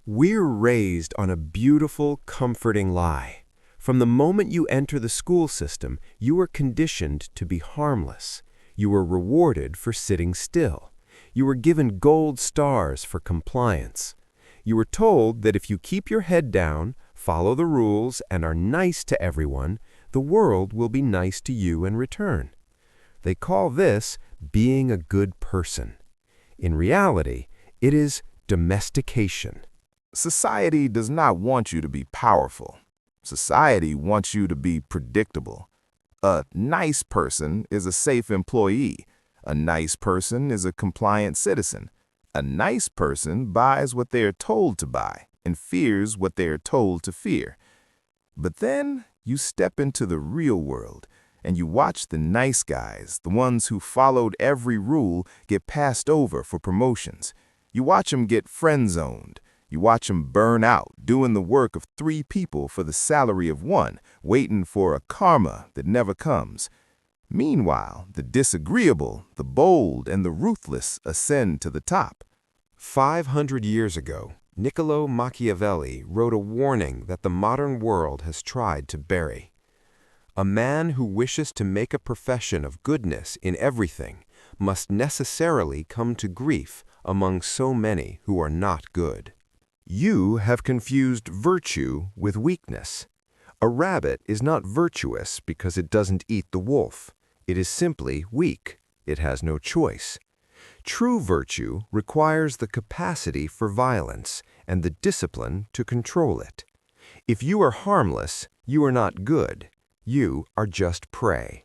We're raised on a beautiful, comforting lie. From the moment you enter the school system, you are conditioned to be harmless. You are rewarded for sitting still. You are given gold stars for compliance. You are told that if you keep your head down, follow the rules, and are nice to everyone, the world will be nice to you in return. They call this being a good person. In reality, it is domestication. Society does not want you to be powerful. Society wants you to be predictable. A nice person is a safe employee. A nice person is a compliant citizen. A nice person buys what they are told to buy and fears what they are told to fear. But then you step into the real world and you watch the nice guys, the ones who followed every rule, get passed over for promotions. You watch them get friend-zoned. You watch them burn out, doing the work of 3 people for the salary of 1, waiting for a karma that never comes. Meanwhile, the disagreeable, the bold, and the ruthless ascend to the top. 500 years ago, Niccolò Machiavelli wrote a warning that the modern world has tried to bury. A man who wishes to make a profession of goodness in everything must necessarily come to grief among so many who are not good. You have confused virtue with weakness. A rabbit is not virtuous because it doesn't eat the wolf. It is simply weak. It has no choice. True virtue requires the capacity for violence and the discipline to control it. If you are harmless, you are not good. You are just prey.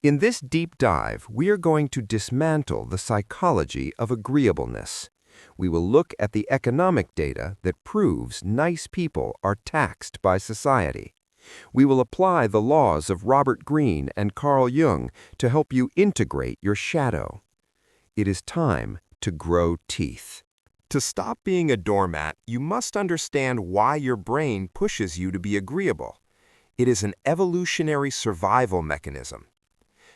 In this deep dive, we are going to dismantle the psychology of agreeableness. We will look at the economic data that proves nice people are taxed by society. We will apply the laws of Robert Greene and Carl Jung to help you integrate your shadow. It is time to grow teeth. To stop being a doormat, you must understand why your brain pushes you to be agreeable. It is an evolutionary survival mechanism.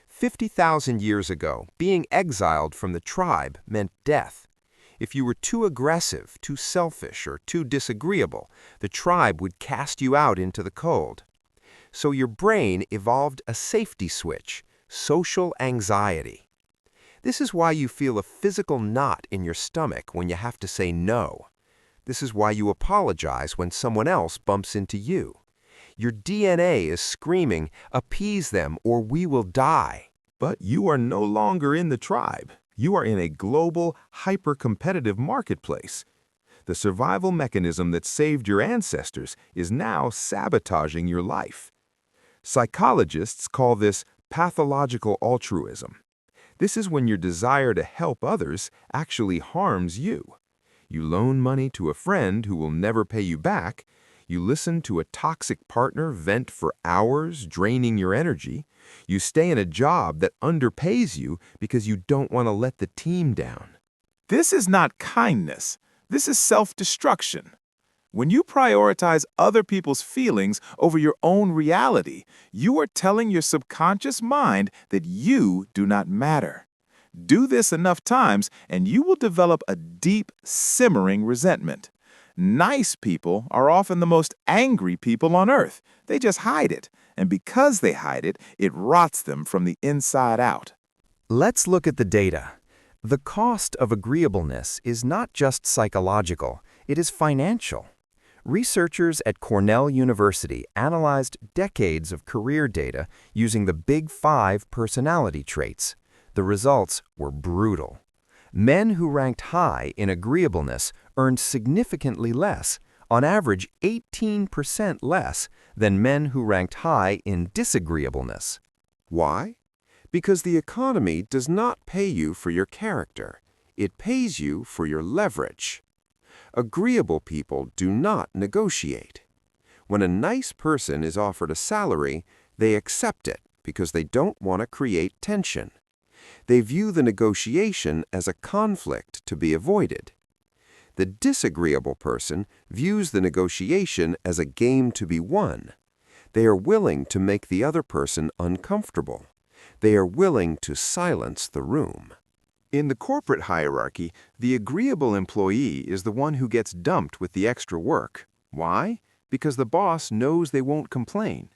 50,000 years ago, being exiled from the tribe meant death. If you were too aggressive, too selfish, or too disagreeable, the tribe would cast you out into the cold. So your brain evolved a safety switch, social anxiety. This is why you feel a physical knot in your stomach when you have to say no. This is why you apologize when someone else bumps into you. Your DNA is screaming, appease them or we will die. But you are no longer in the tribe. You are in a global, hyper-competitive marketplace. The survival mechanism that saved your ancestors is now sabotaging your life. Psychologists call this pathological altruism. This is when your desire to help others actually harms you. You loan money to a friend who will never pay you back. You listen to a toxic partner vent for hours, draining your energy. You stay in a job that underpays you because you don't want to let the team down. This is not kindness. This is self-destruction. When you prioritize other people's feelings over your own reality, you are telling your subconscious mind that you do not matter. Do this enough times, and you will develop a deep, simmering resentment. Nice people are often the most angry people on earth. They just hide it, and because they hide it, it rots them from the inside out. Let's look at the data. The cost of agreeableness is not just psychological, it is financial. Researchers at Cornell University analyzed decades of career data using the Big 5 personality traits. The results were brutal. Men who ranked high in agreeableness earned significantly less, on average 18% less, than men who ranked high in disagreeableness. Why? Because the economy does not pay you for your character. It pays you for your leverage. Agreeable people do not negotiate. When a nice person is offered a salary, they accept it because they don't want to create tension. They view the negotiation as a conflict to be avoided. The disagreeable person views the negotiation as a game to be won. They are willing to make the other person uncomfortable. They are willing to silence the room. In the corporate hierarchy, the agreeable employee is the one who gets dumped with the extra work. Why? Because the boss knows they won't complain.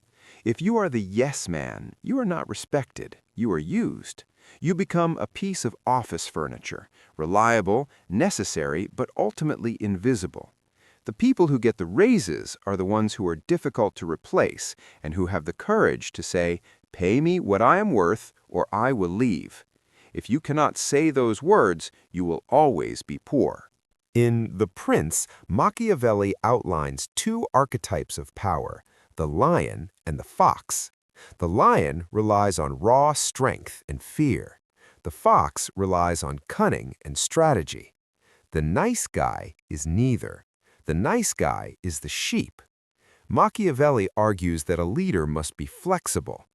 If you are the yes man, you are not respected, you are used. You become a piece of office furniture, reliable, necessary, but ultimately invisible. The people who get the raises are the ones who are difficult to replace and who have the courage to say, "Pay me what I am worth, or I will leave." If you cannot say those words, you will always be poor. In The Prince, Machiavelli outlines two archetypes of power, the lion and the fox. The lion relies on raw strength and fear. The fox relies on cunning and strategy. The nice guy is neither. The nice guy is the sheep. Machiavelli argues that a leader must be flexible.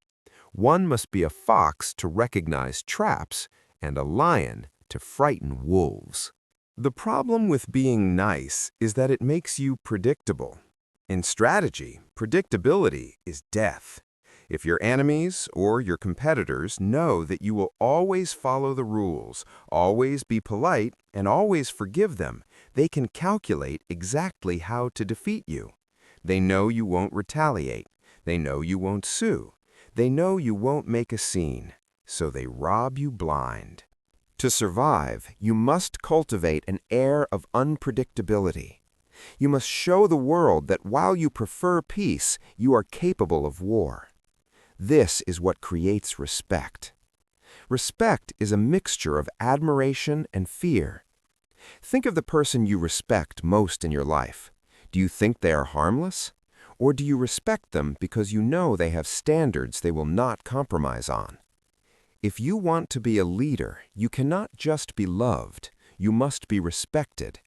One must be a fox to recognize traps and a lion to frighten wolves. The problem with being nice is that it makes you predictable. In strategy, predictability is death. If your enemies or your competitors know that you will always follow the rules, always be polite, and always forgive them, they can calculate exactly how to defeat you. They know you won't retaliate. They know you won't sue. They know you won't make a scene, so they rob you blind. To survive, you must cultivate an air of unpredictability. You must show the world that while you prefer peace, you are capable of war. This is what creates respect. Respect is a mixture of admiration and fear. Think of the person you respect most in your life. Do you think they are harmless? Or do you respect them because you know they have standards they will not compromise on? If you want to be a leader, you cannot just be loved, you must be respected.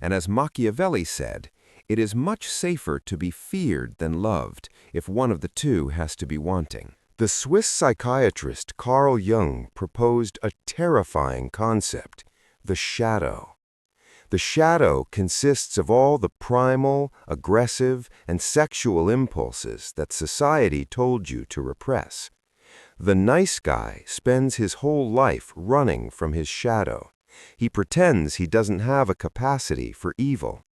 And as Machiavelli said, it is much safer to be feared than loved if one of the two has to be wanting. The Swiss psychiatrist Carl Jung proposed a terrifying concept, the shadow. The shadow consists of all the primal, aggressive, and sexual impulses that society told you to repress. The nice guy spends his whole life running from his shadow. He pretends he doesn't have a capacity for evil.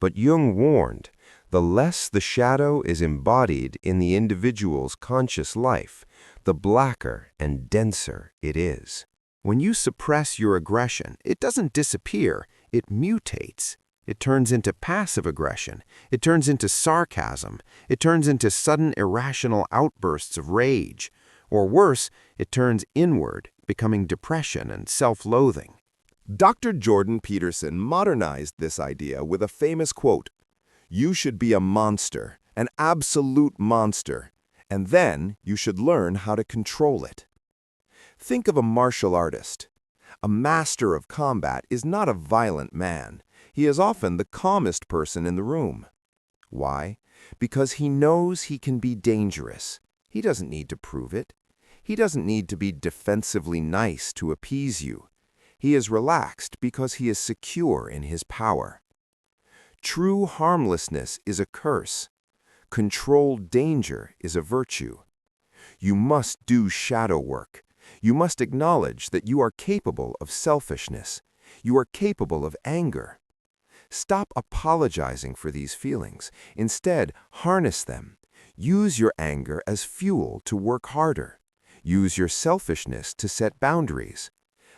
But Jung warned, the less the shadow is embodied in the individual's conscious life, the blacker and denser it is. When you suppress your aggression, it doesn't disappear, it mutates. It turns into passive aggression. It turns into sarcasm. It turns into sudden irrational outbursts of rage. Or worse, it turns inward, becoming depression and self-loathing. Dr. Jordan Peterson modernized this idea with a famous quote, "You should be a monster, an absolute monster, and then you should learn how to control it." Think of a martial artist. A master of combat is not a violent man. He is often the calmest person in the room. Why? Because he knows he can be dangerous. He doesn't need to prove it. He doesn't need to be defensively nice to appease you. He is relaxed because he is secure in his power. True harmlessness is a curse. Controlled danger is a virtue. You must do shadow work. You must acknowledge that you are capable of selfishness. You are capable of anger. Stop apologizing for these feelings. Instead, harness them. Use your anger as fuel to work harder. Use your selfishness to set boundaries.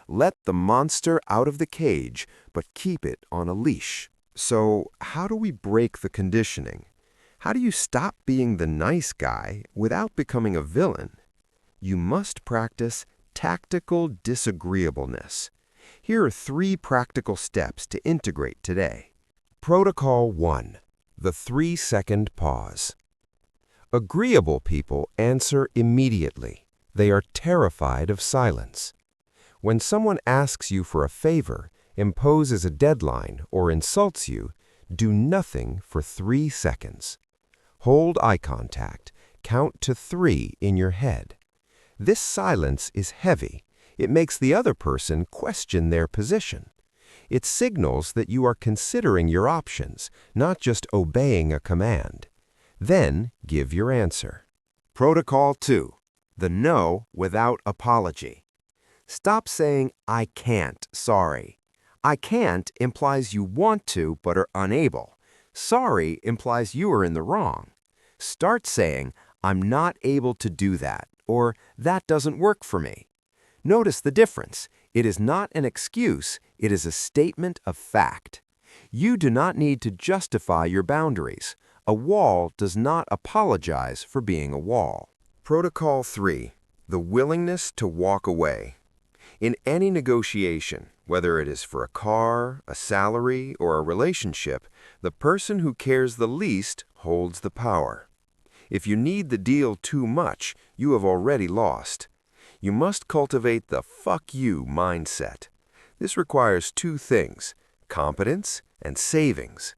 Let the monster out of the cage, but keep it on a leash. So, how do we break the conditioning? How do you stop being the nice guy without becoming a villain? You must practice tactical disagreeableness. Here are 3 practical steps to integrate today. Protocol 1. The 3-second pause. Agreeable people answer immediately. They are terrified of silence. When someone asks you for a favor, imposes a deadline, or insults you, do nothing for 3 seconds. Hold eye contact. Count to 3 in your head. This silence is heavy. It makes the other person question their position. It signals that you are considering your options, not just obeying a command. Then give your answer. Protocol 2. The no without apology. Stop saying, I can't, sorry. I can't implies you want to but are unable. Sorry implies you are in the wrong. Start saying, I'm not able to do that, or that doesn't work for me. Notice the difference. It is not an excuse, it is a statement of fact. You do not need to justify your boundaries. A wall does not apologize for being a wall. Protocol 3. The willingness to walk away. In any negotiation, whether it is for a car, a salary, or a relationship, the person who cares the least holds the power. If you need the deal too much, you have already lost. You must cultivate the "fuck you" mindset. This requires two things: competence and savings.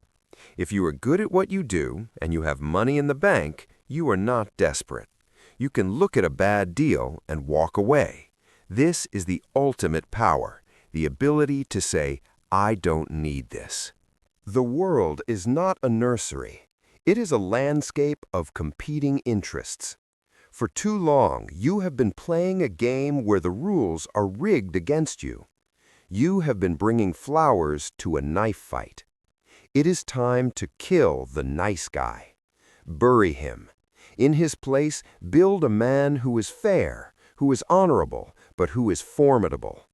If you are good at what you do and you have money in the bank, you are not desperate. You can look at a bad deal and walk away. This is the ultimate power, the ability to say, I don't need this. The world is not a nursery. It is a landscape of competing interests. For too long, you have been playing a game where the rules are rigged against you. You have been bringing flowers to a knife fight. It is time to kill the nice guy. Bury him. In his place, build a man who is fair, who is honorable, but who is formidable.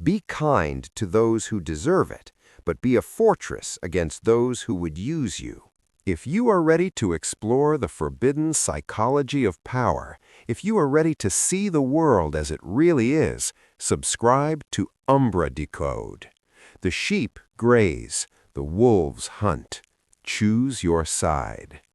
Be kind to those who deserve it, but be a fortress against those who would use you. If you are ready to explore the forbidden psychology of power, if you are ready to see the world as it really is, subscribe to Umbra Decode. The sheep graze, the wolves hunt. Choose your side.